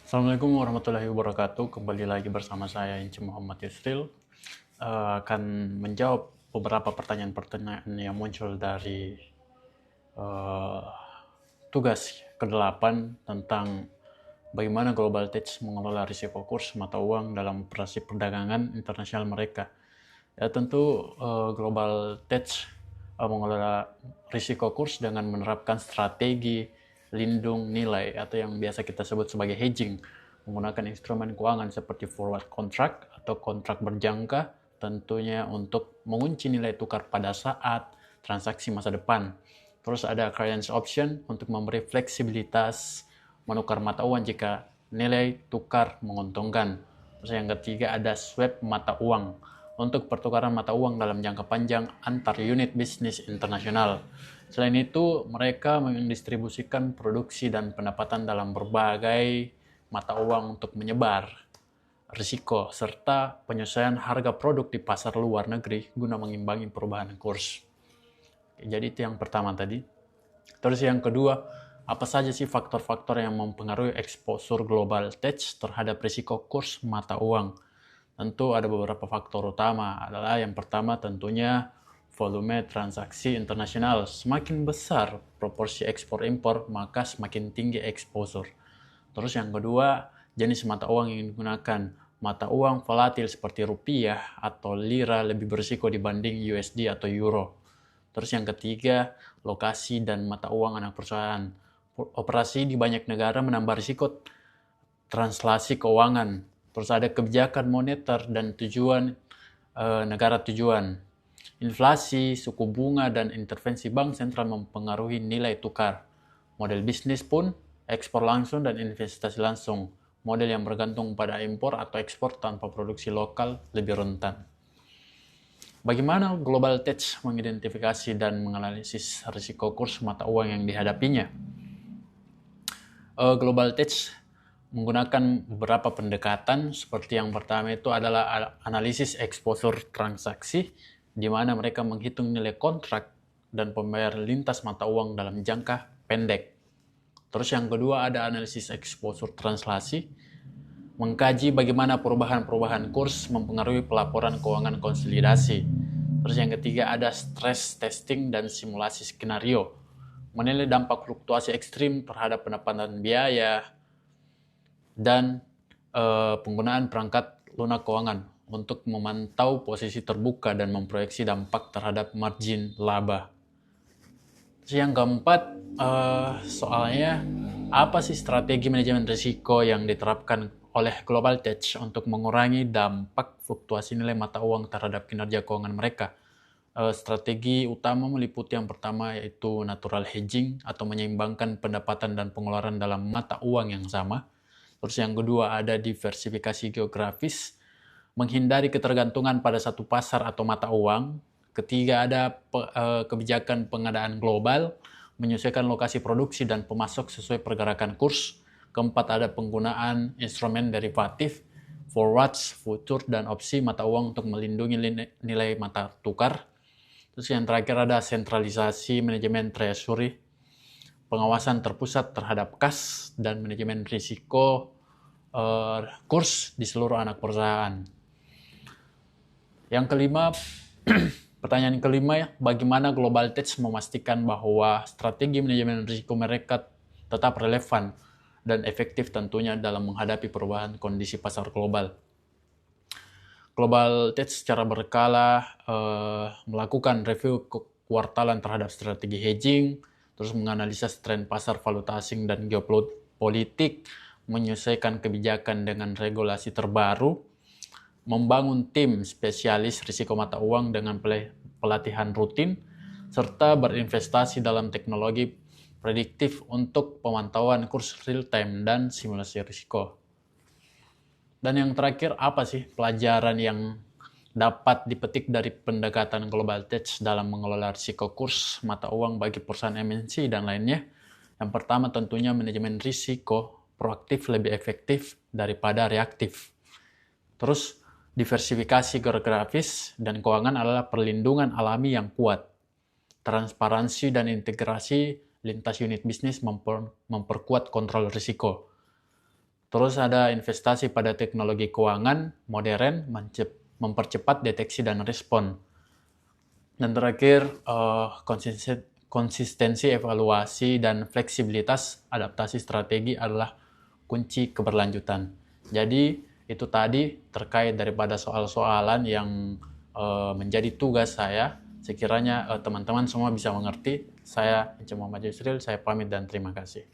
Assalamualaikum warahmatullahi wabarakatuh. Kembali lagi bersama saya Inci Muhammad Yusril. Akan menjawab beberapa pertanyaan-pertanyaan yang muncul dari eh, tugas ke-8 tentang bagaimana Global Tech mengelola risiko kurs mata uang dalam operasi perdagangan internasional mereka. Ya tentu Global Tech mengelola risiko kurs dengan menerapkan strategi lindung nilai atau yang biasa kita sebut sebagai hedging, menggunakan instrumen keuangan seperti forward contract atau kontrak berjangka, tentunya untuk mengunci nilai tukar pada saat transaksi masa depan. Terus ada currency option untuk memberi fleksibilitas menukar mata uang jika nilai tukar menguntungkan. Terus yang ketiga ada swap mata uang untuk pertukaran mata uang dalam jangka panjang antar unit bisnis internasional. Selain itu, mereka mendistribusikan produksi dan pendapatan dalam berbagai mata uang untuk menyebar risiko serta penyesuaian harga produk di pasar luar negeri guna mengimbangi perubahan kurs. Jadi itu yang pertama tadi. Terus yang kedua, apa saja sih faktor-faktor yang mempengaruhi exposure global tech terhadap risiko kurs mata uang? Tentu ada beberapa faktor utama. Adalah yang pertama tentunya volume transaksi internasional. Semakin besar proporsi ekspor-impor, maka semakin tinggi exposure. Terus yang kedua, jenis mata uang yang digunakan. Mata uang volatil seperti rupiah atau lira lebih berisiko dibanding USD atau euro. Terus yang ketiga, lokasi dan mata uang anak perusahaan. Operasi di banyak negara menambah risiko translasi keuangan. Terus ada kebijakan moneter dan tujuan negara tujuan. Inflasi, suku bunga, dan intervensi bank sentral mempengaruhi nilai tukar. Model bisnis pun ekspor langsung dan investasi langsung. Model yang bergantung pada impor atau ekspor tanpa produksi lokal lebih rentan. Bagaimana Global Tech mengidentifikasi dan menganalisis risiko kurs mata uang yang dihadapinya? Global Tech menggunakan beberapa pendekatan, seperti yang pertama itu adalah analisis exposure transaksi, di mana mereka menghitung nilai kontrak dan pembayaran lintas mata uang dalam jangka pendek. Terus yang kedua ada analisis exposure translasi, mengkaji bagaimana perubahan-perubahan kurs mempengaruhi pelaporan keuangan konsolidasi. Terus yang ketiga ada stress testing dan simulasi skenario, menilai dampak fluktuasi ekstrim terhadap pendapatan biaya dan penggunaan perangkat lunak keuangan untuk memantau posisi terbuka dan memproyeksi dampak terhadap margin laba. Terus yang keempat, soalnya apa sih strategi manajemen risiko yang diterapkan oleh Global Tech untuk mengurangi dampak fluktuasi nilai mata uang terhadap kinerja keuangan mereka? Strategi utama meliputi yang pertama yaitu natural hedging atau menyeimbangkan pendapatan dan pengeluaran dalam mata uang yang sama. Terus yang kedua ada diversifikasi geografis, menghindari ketergantungan pada satu pasar atau mata uang. Ketiga ada kebijakan pengadaan global, menyesuaikan lokasi produksi dan pemasok sesuai pergerakan kurs. Keempat ada penggunaan instrumen derivatif, forwards, future, dan opsi mata uang untuk melindungi nilai mata tukar. Terus yang terakhir ada sentralisasi manajemen treasury, pengawasan terpusat terhadap kas dan manajemen risiko kurs di seluruh anak perusahaan. Yang kelima, pertanyaan kelima ya, bagaimana Global Tech memastikan bahwa strategi manajemen risiko mereka tetap relevan dan efektif tentunya dalam menghadapi perubahan kondisi pasar global. Global Tech secara berkala melakukan review kuartalan terhadap strategi hedging, terus menganalisa tren pasar valuta asing dan geopolitik, menyesuaikan kebijakan dengan regulasi terbaru, membangun tim spesialis risiko mata uang dengan pelatihan rutin, serta berinvestasi dalam teknologi prediktif untuk pemantauan kurs real time dan simulasi risiko. Dan yang terakhir, apa sih pelajaran yang dapat dipetik dari pendekatan Global Tech dalam mengelola risiko kurs mata uang bagi perusahaan MNC dan lainnya? Yang pertama tentunya manajemen risiko proaktif lebih efektif daripada reaktif. Terus diversifikasi geografis dan keuangan adalah perlindungan alami yang kuat. Transparansi dan integrasi lintas unit bisnis memperkuat kontrol risiko. Terus ada investasi pada teknologi keuangan modern, mempercepat deteksi dan respon. Dan terakhir, konsistensi evaluasi dan fleksibilitas adaptasi strategi adalah kunci keberlanjutan. Jadi itu tadi terkait daripada soal-soalan yang menjadi tugas saya. Sekiranya teman-teman semua bisa mengerti. Saya Muhammad Yusril, saya pamit dan terima kasih.